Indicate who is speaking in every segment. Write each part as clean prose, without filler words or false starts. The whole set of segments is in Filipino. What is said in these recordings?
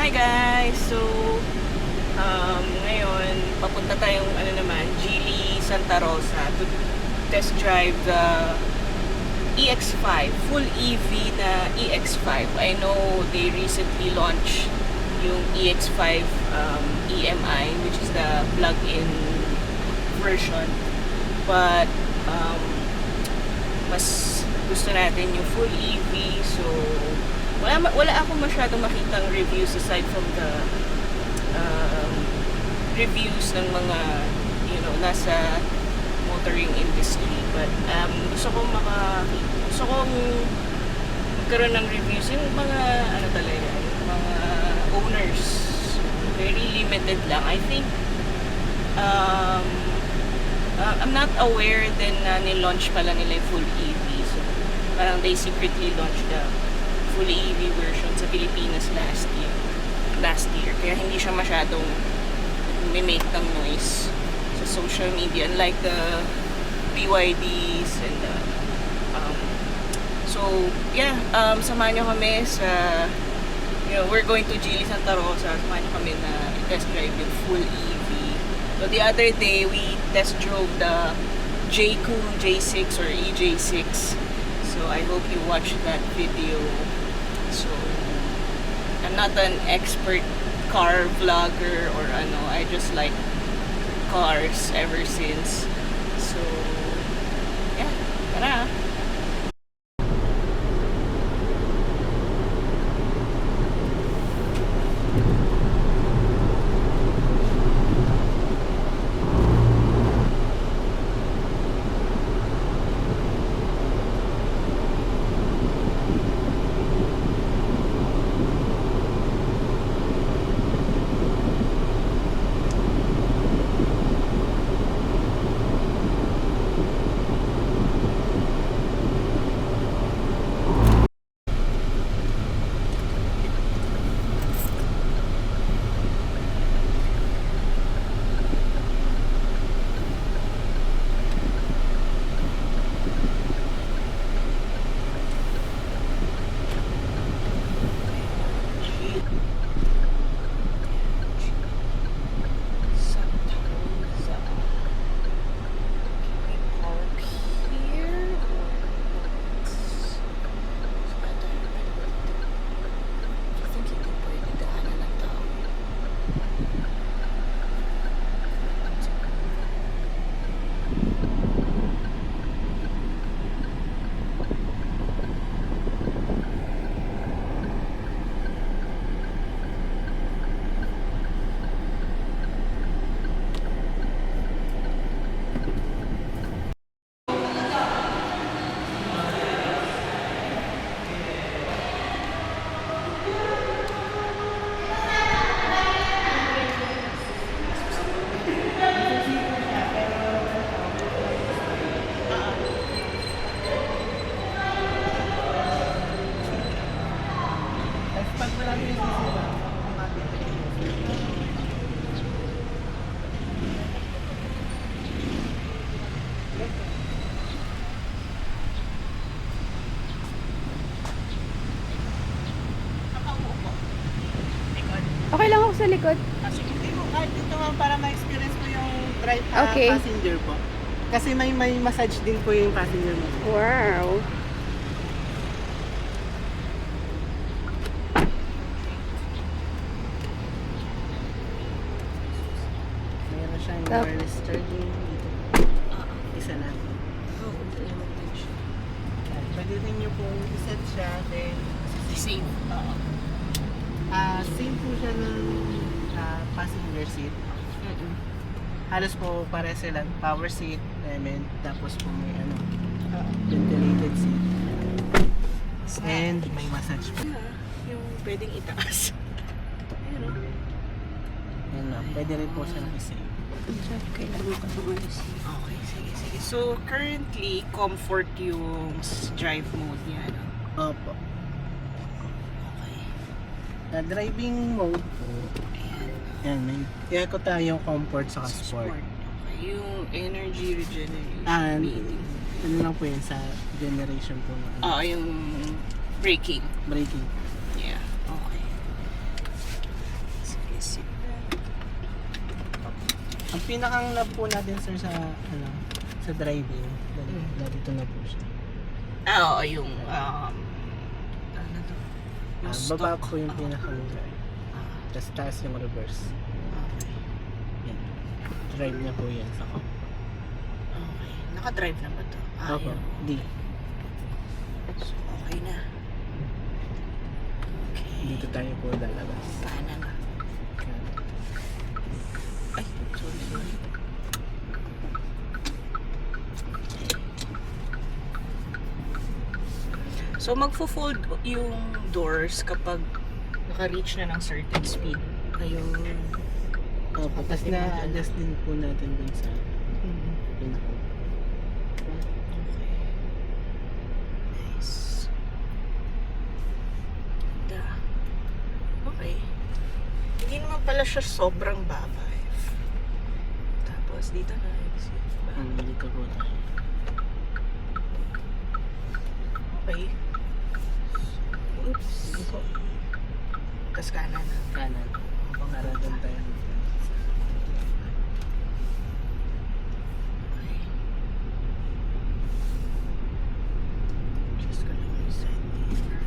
Speaker 1: Hi guys! So, ngayon, papunta tayong Geely Santa Rosa to test drive the EX5, full EV na EX5. I know they recently launched yung EX5 EMI, which is the plug-in version. But, mas gusto natin yung full EV, so wala akong masyadong makitang reviews aside from the reviews ng mga nasa motoring industry, but gusto kong magkaroon ng reviews yung mga talaga yung mga owners, very limited lang. I think I'm not aware din na ni-launch pala nila yung full EV, so parang they secretly launched the full EV version sa Pilipinas last year, kaya hindi siya masyadong may-make ng noise sa social media, unlike the BYDs and so yeah, samahan nyo kami sa we're going to Geely Santa Rosa. Samahan nyo kami na test drive yung full EV. So the other day we test drove the J-Cool J6 or EJ6, so I hope you watch that video. So I'm not an expert car vlogger or I just like cars ever since. So yeah, tara!
Speaker 2: Okay lang ako sa likod.
Speaker 3: Hindi mo, kahit dito ma'am, para ma-experience mo yung drive
Speaker 2: Okay.
Speaker 3: passenger po. Kasi may massage din po yung passenger mo.
Speaker 2: Wow.
Speaker 3: Meron siyang
Speaker 2: Tap.
Speaker 3: wireless charging dito. Isa na. Pwede rin nyo pong iset siya, then
Speaker 1: Same.
Speaker 3: same po siya ng passenger seat. Halos po pare sila, power seat, tapos po may ventilated seat. And may massage po.
Speaker 1: Yung pwedeng itaas. Ayun o.
Speaker 3: Yan na, pwede rin po siya i-save.
Speaker 2: Kailangan ko umalis.
Speaker 1: Okay, sige. So currently, comfort yung drive mode niya, no?
Speaker 3: Opo.
Speaker 1: Okay.
Speaker 3: Na driving mode po. Yan, may kaya ko tayong comfort sa sport.
Speaker 1: Okay. Yung energy regeneration.
Speaker 3: And ano lang po yun sa generation po.
Speaker 1: Yung braking.
Speaker 3: Braking.
Speaker 1: Yeah, okay.
Speaker 3: pinakang love po natin sir sa sa driving. Dito na po siya.
Speaker 1: Oo, yung ano to? Yung
Speaker 3: Baba
Speaker 1: stock.
Speaker 3: po yung pinaka-mura. Tapos taas yung reverse.
Speaker 1: Okay.
Speaker 3: Yan. Drive niya po yan sa comfort.
Speaker 1: Okay. Naka-drive na ba to?
Speaker 3: Opo,
Speaker 1: Yun.
Speaker 3: D.
Speaker 1: So, okay na. Okay.
Speaker 3: Dito tayo po lalabas.
Speaker 1: Kanan na. Ay, sorry. So, magfo-fold yung doors kapag naka-reach na ng certain speed. Ayun.
Speaker 3: Opo, tapos na-adjust din po natin dun sa pinaka.
Speaker 1: Okay. Nice. Ganda. Okay. Hindi naman pala siya sobrang baba. Tapos dito na exit ba?
Speaker 3: Dito po tayo.
Speaker 1: Okay. Oops. Tapos kanan na.
Speaker 3: Kanan. Para doon tayo.
Speaker 1: Okay. Just ko lang yung side mirror.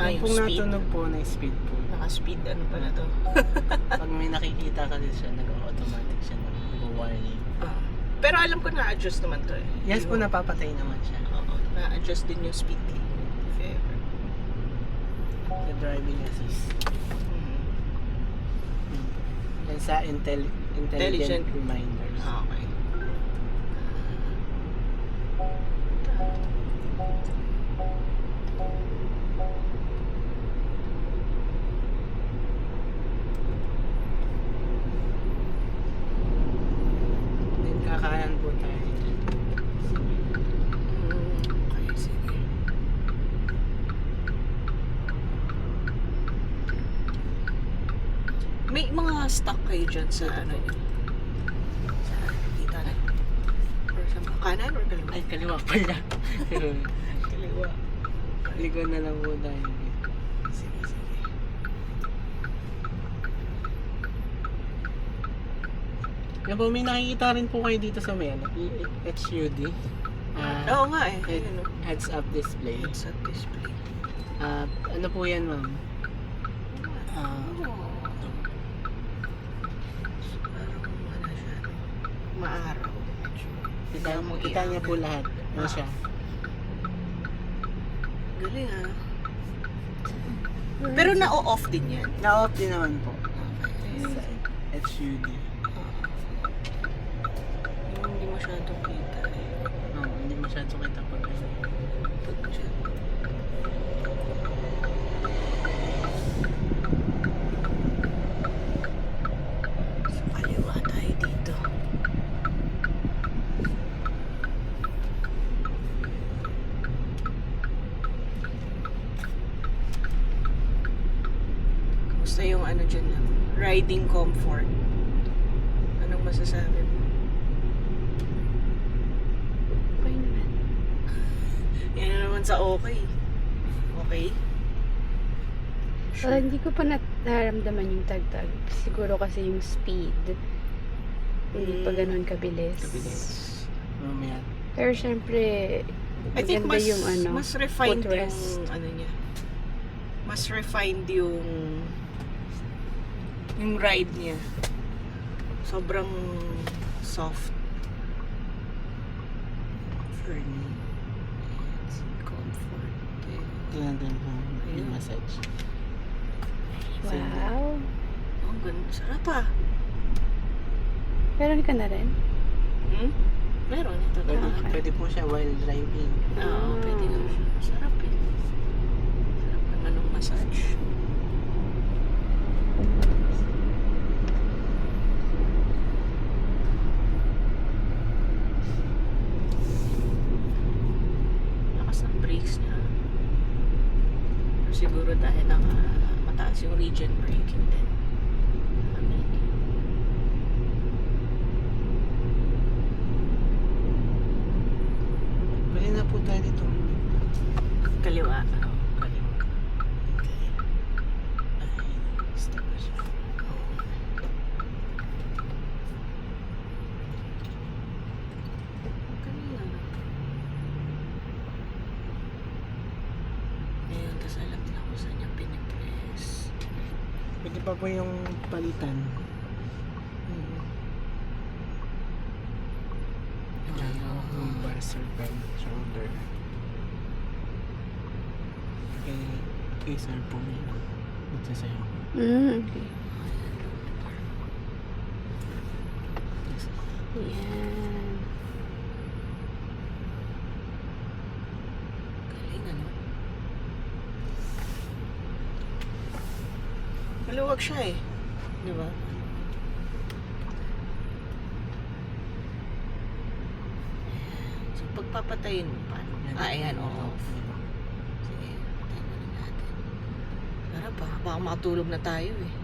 Speaker 3: Yung
Speaker 1: Yung
Speaker 3: pong
Speaker 1: speed.
Speaker 3: natunog po na speed po.
Speaker 1: Naka-speed ano pala to?
Speaker 3: Pag may nakikita kasi siya, nag-automatic siya nag-warning.
Speaker 1: Pero alam ko na-adjust naman to eh.
Speaker 3: Yes po, napapatay naman siya.
Speaker 1: Oo, na-adjust din yung speed limit. If ever.
Speaker 3: The driving assist. Yan sa intelligent reminders.
Speaker 1: Okay.
Speaker 3: Then kakanan po tayo.
Speaker 1: Okay, sige. May mga stock kayo dyan sa ano yun? Sa dito na? Or sa kanan or kaliwa?
Speaker 3: Ay, kaliwa pala. Kaliwa. Ligo na lang po tayo.
Speaker 1: Sige, sige.
Speaker 3: Yan po, may nakikita rin po kayo dito sa may HUD.
Speaker 1: Oo nga eh. Ayun, no?
Speaker 3: Heads up display.
Speaker 1: It's a display.
Speaker 3: Ano po yan, ma'am?
Speaker 1: Parang ano siya, maaraw.
Speaker 3: Kita niya po lahat. Ano siya?
Speaker 1: Galing ah. Pero na-off din yan.
Speaker 3: Na-off din naman po.
Speaker 1: Okay.
Speaker 3: Sa HUD.
Speaker 1: Yung hindi masyadong kita eh.
Speaker 3: Hindi masyado kita pag ano.
Speaker 1: Pag dyan. Sa kaliwa tayo dito. Kamusta yung ano dyan lang? Riding comfort. Anong masasabi mo?
Speaker 2: Okay naman.
Speaker 1: Yan na naman sa okay. Okay?
Speaker 2: Hindi ko pa naramdaman yung tagtag. Siguro kasi yung speed. Hindi pa ganun kabilis.
Speaker 3: Kabilis. Mamaya.
Speaker 2: Pero syempre,
Speaker 1: I think
Speaker 2: maganda
Speaker 1: mas,
Speaker 2: yung ano,
Speaker 1: mas refined
Speaker 2: footrest.
Speaker 1: yung ano niya. Mas refined yung ride niya. Sobrang soft. For me. It's comfort.
Speaker 3: Tingnan din po yung
Speaker 1: Ayun.
Speaker 3: massage.
Speaker 2: Wow.
Speaker 1: Oh, ang ganda. Sarap ah.
Speaker 2: Meron ka na rin?
Speaker 1: Meron. Ito
Speaker 3: Pwede,
Speaker 1: na.
Speaker 3: pwede po siya while driving.
Speaker 1: Oo, pwede na siya. Sarap eh. Sarap naman ng massage. Lakas ng brakes niya. Pero siguro dahil mataas yung regen braking din.
Speaker 3: Pwede na po tayo pa po yung palitan. Yung bar serpent shoulder. Kay sir po nila. Dito sa'yo.
Speaker 2: Okay.
Speaker 3: Yes.
Speaker 2: Yan.
Speaker 1: Galing, ano? Maluwag siya eh. Di ba? So, pagpapatayin mo, paano? Ayan, oo. Sige, patayin mo na natin. Para pa, baka makatulog na tayo eh.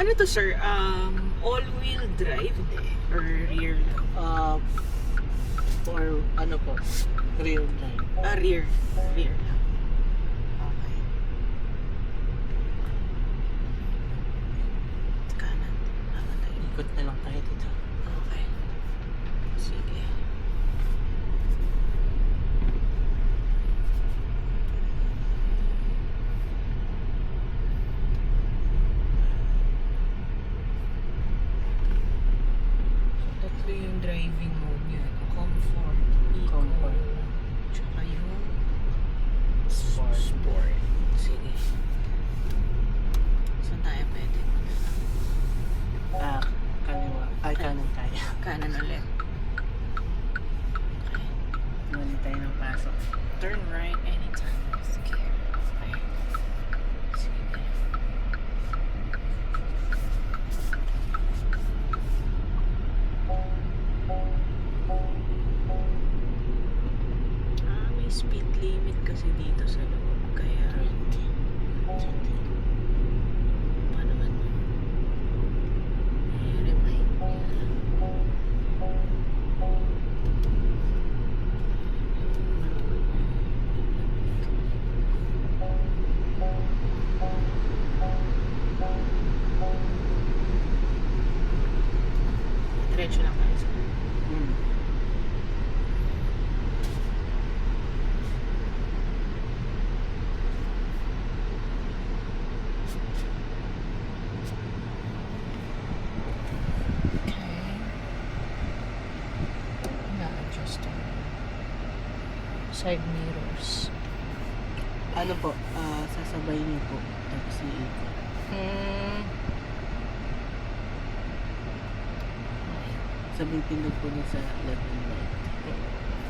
Speaker 1: Ano to, sir? All-wheel drive or rear lang?
Speaker 3: Or ano po, real drive.
Speaker 1: Rear. Rear lang. Okay. Kanan. Kanan tayo.
Speaker 3: Ikot na lang tayo dito.
Speaker 1: Okay. Sige. Tatlo yung driving mode niya. Comfort, eco,
Speaker 3: Comfort.
Speaker 1: tsaka yung
Speaker 3: Sport.
Speaker 1: sport. Sige. Saan tayo pwede?
Speaker 3: Kaliwa. Ay, kanan tayo.
Speaker 1: Kanan ulit. Okay.
Speaker 3: Mali tayo ng pasok.
Speaker 1: Turn right anytime. Sige. Okay. Sige. May speed limit kasi dito sa loob. Kaya,
Speaker 3: 20.
Speaker 1: paano man yun? Remind me. Diretso lang tayo sa na-adjust side mirrors.
Speaker 3: Ano po, sasabay niyo po. Tapos iikot. Sabing pindot po din sa left and right.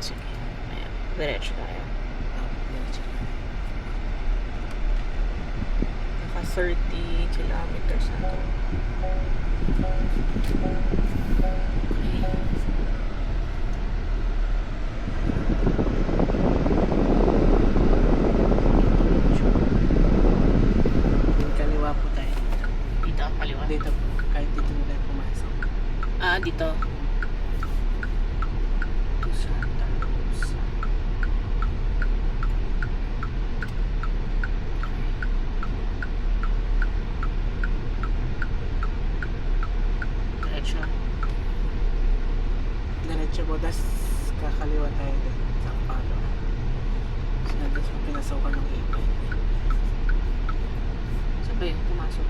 Speaker 1: Sige. Ayan. Diretso tayo.
Speaker 3: Left.
Speaker 1: Naka 30 kilometers na to.
Speaker 3: Yung kaliwa po tayo.
Speaker 1: Dito, kaliwa.
Speaker 3: Dito po. Kahit dito na tayo pumasok.
Speaker 1: Dito. To Santa Rosa. Diretso.
Speaker 3: Diretso po. Tapos kakaliwa tayo din. Sa palo. Tapos pinasukan ng ipay.
Speaker 1: Saan ba yun? Pumasok.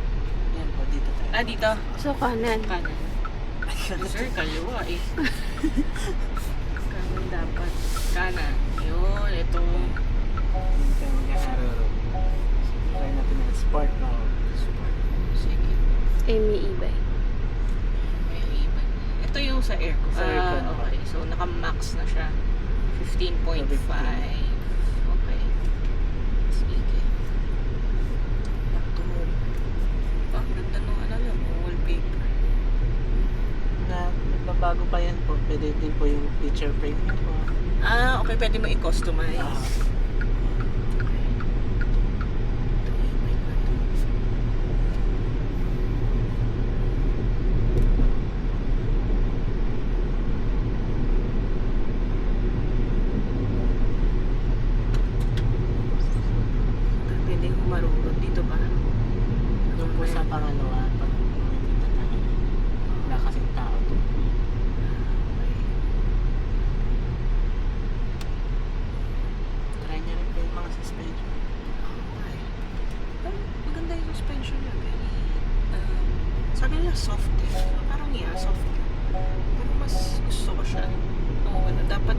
Speaker 3: Yan po. Dito tayo.
Speaker 1: Dito.
Speaker 2: So, kanan.
Speaker 1: Kanan. Sir, kaliwa eh. Kanan dapat. Kanan. Yun, ito.
Speaker 3: Yung tayo mag-arrow road. Try natin ng sport mode.
Speaker 1: Sige.
Speaker 2: May e-bike.
Speaker 1: May iban. Ito yung sa aircon.
Speaker 3: Sa aircon.
Speaker 1: Okay. So, naka-max na siya. 15.5. Okay. Sige. Back to home. Ang ganda nung wallpaper.
Speaker 3: Na nagbabago pa yan po. Pwede din po yung picture frame niyo po.
Speaker 1: Okay. Pwede mo i-customize. Pwede humarurot dito ba?
Speaker 3: Doon po sa pangalawa. Pag nakikita tayo. Wala kasing tao doon.
Speaker 1: soft eh. Parang soft. Pero mas gusto ko siya. Oo, dapat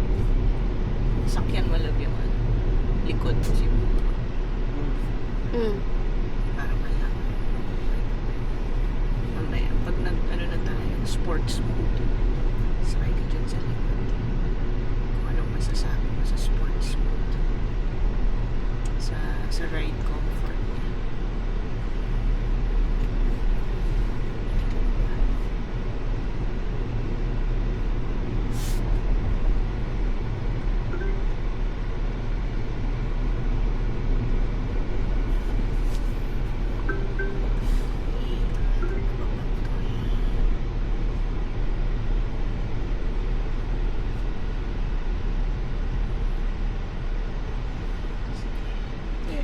Speaker 1: sakyan mo lang yung likod mo siguro.
Speaker 2: Mm.
Speaker 1: Para malaman. Mamaya, pag na tayo, sports mode, sakay ka dyan sa likod. Kung anong masasabi mo sa sports mode. Sa ride comfort niya.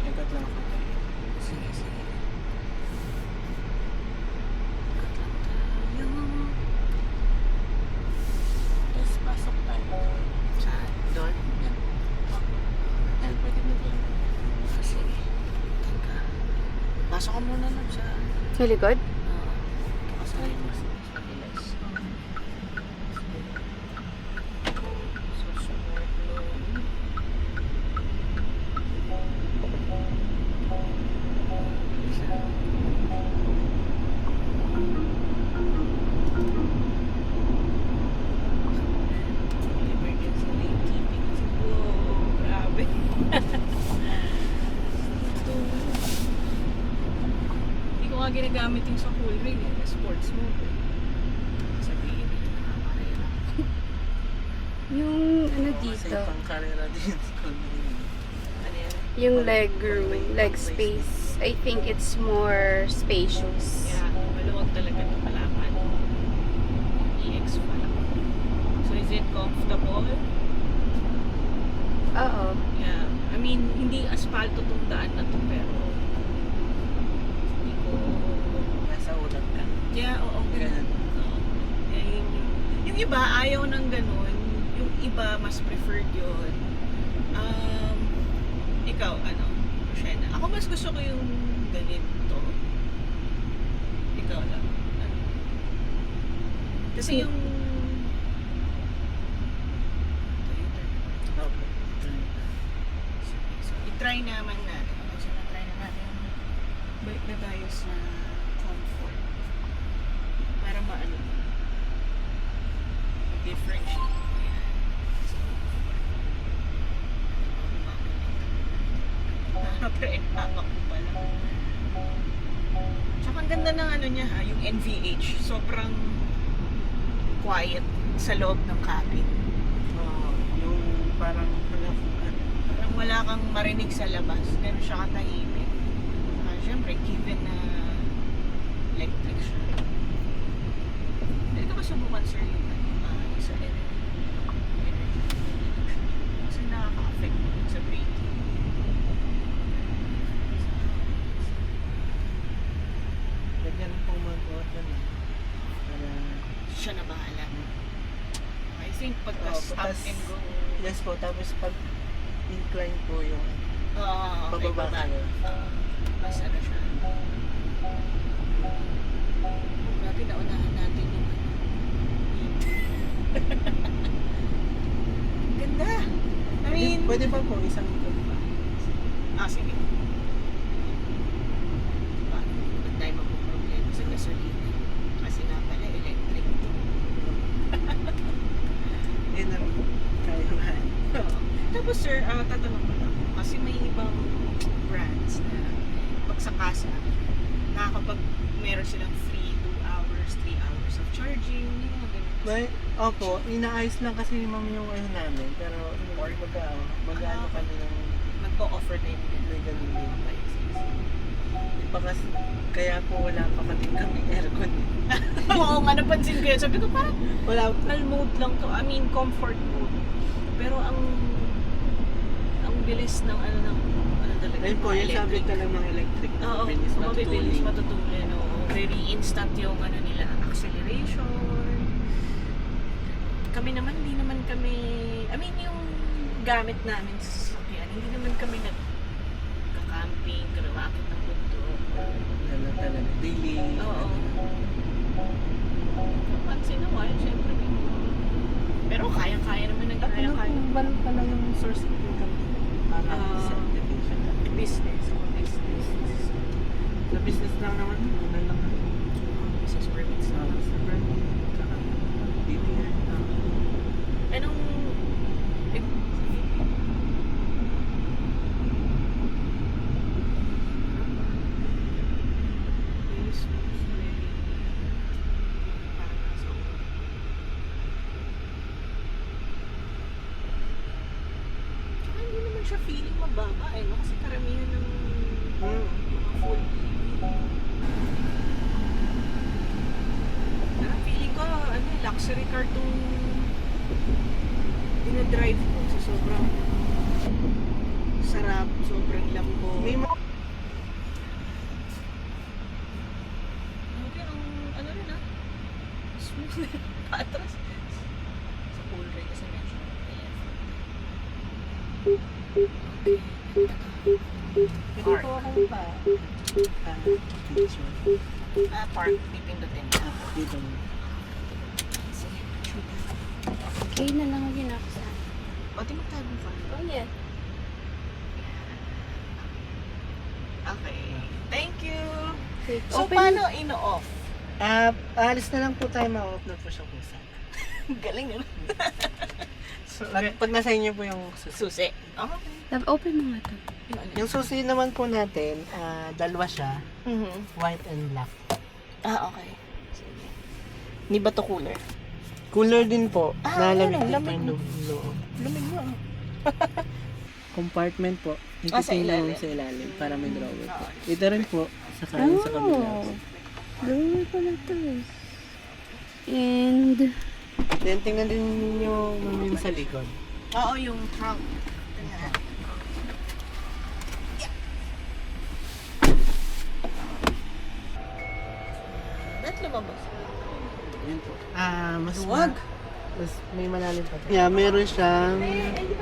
Speaker 3: Ikot lang ako.
Speaker 1: Sige. Ikot lang tayo.
Speaker 3: Tapos pasok tayo.
Speaker 1: Saan? Doon?
Speaker 3: Yan. Yan, pwede mo lang.
Speaker 1: Sige. Teka. Pasok ka muna nun sa...
Speaker 2: Sa likod?
Speaker 1: Kasali mo sa bilas. Susunod nun. Emergency lane keeping. Whoa, grabe. Hindi ko nga ginagamit yung sa full ring eh, sports mode eh. Sabihin eh, nakakarera.
Speaker 2: Yung ano
Speaker 3: Kasi
Speaker 2: dito,
Speaker 3: pang karera din sa kanya.
Speaker 1: Ano yan?
Speaker 2: yung leg room, leg space, I think it's more spacious.
Speaker 1: Yeah, maluwag talaga ito palaman. EX pa lang. So is it comfortable?
Speaker 2: Oo.
Speaker 1: Yeah. I mean, hindi asfalto tong daan na to pero hindi ko...
Speaker 3: Nasa ulat ka.
Speaker 1: Yeah, oo.
Speaker 3: Ganun.
Speaker 1: Oo. Yeah, yung iba, ayaw ng ganun. Yung iba, mas preferred yun. Ikaw, ano? Shena. Ako mas gusto ko yung ganito. Ikaw lang. Ano? Kasi yung...
Speaker 3: Okay.
Speaker 1: So, i-try naman natin. Okay, so na-try na natin. Balik na tayo sa comfort. Para maano. Differentiate. Ayan. So, nakaka-pre-empapak ko pala. Tsaka ang ganda ng ano niya ha, yung NVH. Sobrang quiet sa loob ng cabin.
Speaker 3: Yung parang
Speaker 1: Parang wala kang marinig sa labas. Ganun siya katahimik. Siyempre, given na electric siya. Hindi ka ba subukan, sir, yung sa energy? Kasi nakaka-affect sa breathing.
Speaker 3: Lagyan pong mag-uot yan. Para...
Speaker 1: Siya na bahala. I think pagka
Speaker 3: Oo,
Speaker 1: stop
Speaker 3: tas-
Speaker 1: and go,
Speaker 3: Yes po, tapos pag incline po yung
Speaker 1: okay,
Speaker 3: bababa
Speaker 1: baba.
Speaker 3: kayo.
Speaker 1: Mas ano siya. Grabe, naunahan natin yung ganda. I mean,
Speaker 3: Pwede pa po, isang ikot pa.
Speaker 1: sige. Diba? Ba't tayo magpo-problema sa gasolina? Kasi nga pala, electric to.
Speaker 3: Yan ang kaya nga.
Speaker 1: Tapos sir, tatanong ko lang. Kasi may ibang brands na pag sa kasa, nakakapag meron silang free 2 hours, 3 hours of charging, yung mga ganun.
Speaker 3: May, opo, inaayos lang kasi ni ma'am yung ano namin, pero mag-ano kami ng
Speaker 1: Nagpo-offer na yung ganun.
Speaker 3: may ganun din. Di pa kasi, kaya po wala pa kami aircon.
Speaker 1: Oo nga, napansin ko yun. Sabi ko parang
Speaker 3: Wala
Speaker 1: normal mode lang to. I mean, comfort mode. Pero ang bilis ng ano talaga.
Speaker 3: Ayun po, yung sabi ka lang ng electric na
Speaker 1: Oo,
Speaker 3: mabilis
Speaker 1: mabilis
Speaker 3: matutulin.
Speaker 1: matutulin. Oo. Very instant yung ano nila, acceleration. Kami naman, hindi naman kami, I mean, yung gamit namin sa sasakyan, hindi naman kami nagka-camping, karamakit ng bundok.
Speaker 3: Ano talaga, daily.
Speaker 1: Oo. Once in a while, syempre. Pero kaya-kaya naman ng kaya-kaya.
Speaker 3: Balon pa lang yung source of income para sa education.
Speaker 1: Business. Business.
Speaker 3: Sa business lang naman, wala lang.
Speaker 1: Business permits.
Speaker 3: Sa permit, tsaka BPR.
Speaker 1: Anong... Eh, parang nasa ulo. Tsaka hindi naman siya feeling mababa eh, no? Kasi karamihan ng mga full EV. Parang feeling ko, ano, luxury car tong dinadrive ko. So, sobrang sarap, sobrang lambo.
Speaker 3: May
Speaker 1: Okay, ang ano rin ah. Smooth. Patras. Sa pool rin kasi mention. Ayan.
Speaker 3: Pwede po akong picture.
Speaker 1: Park. Pipindutin.
Speaker 3: Dito.
Speaker 2: Okay na lang yun ako sa...
Speaker 1: O, di magtago ka.
Speaker 2: Oh, yeah.
Speaker 1: Okay. Thank you.
Speaker 2: Okay.
Speaker 1: So, paano ino-off?
Speaker 3: Alis na lang po tayo, ma-off na po siya po sa.
Speaker 1: Galing yun.
Speaker 3: So, pag nasa inyo po yung susi.
Speaker 1: Susi. Okay.
Speaker 2: Love, open mo nga to.
Speaker 3: Yung susi naman po natin, dalawa siya, white and black.
Speaker 1: Okay. Sige. Hindi ba to cooler?
Speaker 3: Cooler din po.
Speaker 1: Lamig
Speaker 3: Nalamig din po
Speaker 1: lamig.
Speaker 3: yung loob.
Speaker 1: Lamig mo.
Speaker 3: Compartment po.
Speaker 1: Sa ilalim.
Speaker 3: Sa ilalim para may drawer po. Ito rin po sa kanan sa kabila.
Speaker 2: Drawer pala to. And...
Speaker 3: Then tingnan din ninyo yung sa likod.
Speaker 1: Oo, yung trunk. Ba't lumabas?
Speaker 3: Yan po. Mas
Speaker 1: Luwag.
Speaker 3: mas may malalim pa. Yeah, meron siyang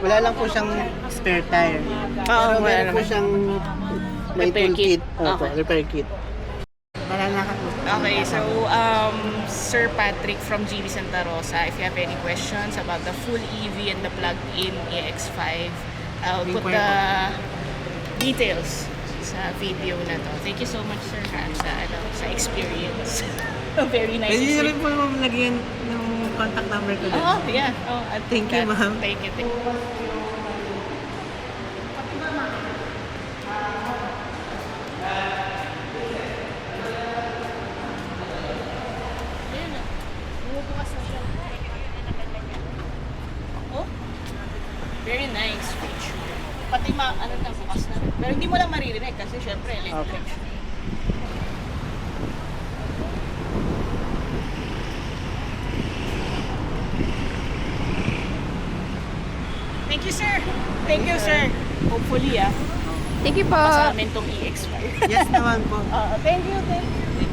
Speaker 3: wala lang po siyang spare tire. Pero
Speaker 1: wala
Speaker 3: meron po
Speaker 1: naman.
Speaker 3: siyang may
Speaker 1: Repair
Speaker 3: toolkit.
Speaker 1: kit.
Speaker 3: Opo,
Speaker 1: Okay.
Speaker 3: repair kit. Malalakad po.
Speaker 1: Okay, so Sir Patrick from GB Santa Rosa, if you have any questions about the full EV and the plug-in EX5, I'll put the details sa video na to. Thank you so much, Sir, sa experience. Very nice.
Speaker 3: Pwede nyo
Speaker 1: experience.
Speaker 3: rin po lagyan ng contact number ko din.
Speaker 1: Oh, yeah. Oh, I'll put
Speaker 3: Thank you,
Speaker 1: that.
Speaker 3: ma'am.
Speaker 1: Thank you. Thank you. Ayan na. Bumubukas na siya. Oh, very nice feature. Pati ano na, bukas na. Pero hindi mo lang maririnig kasi syempre electric.
Speaker 3: Okay.
Speaker 1: Thank you, sir. Thank you, sir. Hopefully,
Speaker 2: Thank you po.
Speaker 1: sa amin tong EX5.
Speaker 3: Yes naman po.
Speaker 1: Thank you, thank you.